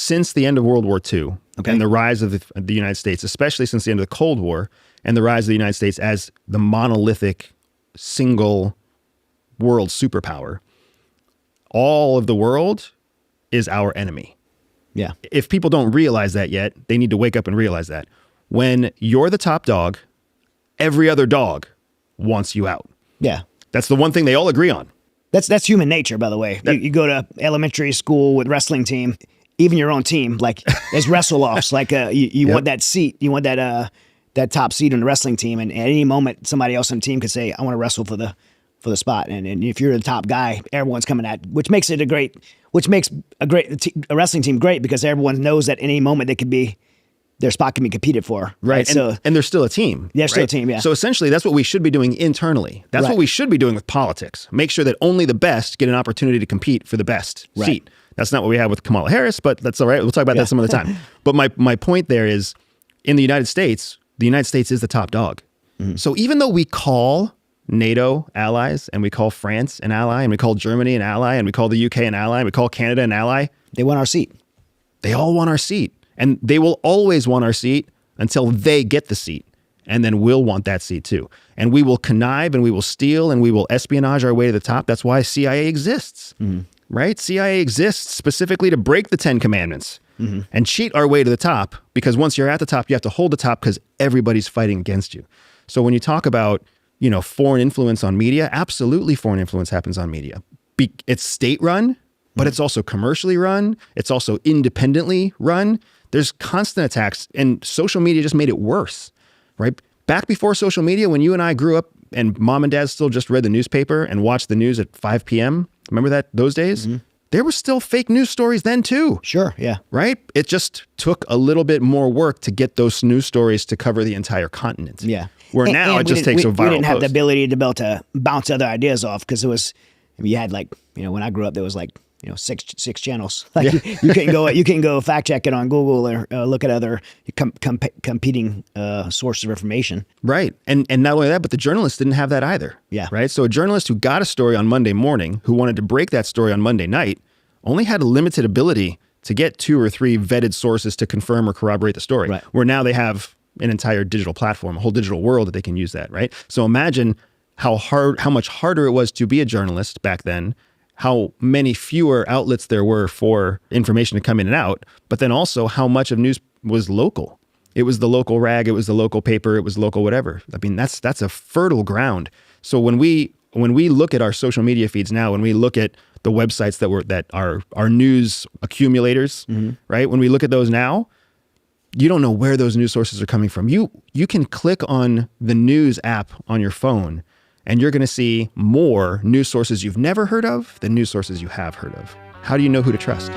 since the end of World War II and the rise of the United States, especially since the end of the Cold War and the rise of the United States as the monolithic single world superpower, all of the world is our enemy. Yeah. If people don't realize that yet, they need to wake up and realize that. When you're the top dog, every other dog wants you out. Yeah. That's the one thing they all agree on. That's human nature, by the way. You go to elementary school with wrestling team, even your own team, like there's wrestle-offs. Like you want that seat. You want that top seat on the wrestling team. And at any moment, somebody else on the team could say, I want to wrestle for the spot. And if you're the top guy, everyone's coming at, which makes a great wrestling team great, because everyone knows that at any moment their spot can be competed for. Right. And they're still a team. They're still a team, yeah. So essentially, that's what we should be doing internally. That's what we should be doing with politics. Make sure that only the best get an opportunity to compete for the best seat. That's not what we have with Kamala Harris, but that's all right. We'll talk about that some other time. But my point there is, in the United States is the top dog. Mm-hmm. So even though we call NATO allies, and we call France an ally, and we call Germany an ally, and we call the UK an ally, and we call Canada an ally, they want our seat. They all want our seat. And they will always want our seat until they get the seat. And then we'll want that seat too. And we will connive and we will steal and we will espionage our way to the top. That's why CIA exists, right? CIA exists specifically to break the 10 commandments and cheat our way to the top, because once you're at the top, you have to hold the top because everybody's fighting against you. So when you talk about, foreign influence on media, absolutely foreign influence happens on media. It's state run, but it's also commercially run. It's also independently run. There's constant attacks, and social media just made it worse, right? Back before social media, when you and I grew up and mom and dad still just read the newspaper and watched the news at 5 p.m., remember those days? There were still fake news stories then too. Sure, yeah. Right? It just took a little bit more work to get those news stories to cover the entire continent. Yeah. Where now it just takes a viral We didn't have the post. ability to be able to bounce other ideas off, because you had when I grew up, there was six channels. Like you couldn't go fact check it on Google or look at other competing sources of information. Right. And not only that, but the journalists didn't have that either. Yeah. Right. So a journalist who got a story on Monday morning, who wanted to break that story on Monday night, only had a limited ability to get 2 or 3 vetted sources to confirm or corroborate the story. Right. Where now they have an entire digital platform, a whole digital world that they can use that. Right. So imagine how much harder it was to be a journalist back then, how many fewer outlets there were for information to come in and out, but then also how much of news was local. It was the local rag, it was the local paper, it was local whatever. I mean, that's a fertile ground. So when we look at our social media feeds now, when we look at the websites that are news accumulators, right? When we look at those now, you don't know where those news sources are coming from. You can click on the news app on your phone, and you're going to see more news sources you've never heard of than news sources you have heard of. How do you know who to trust?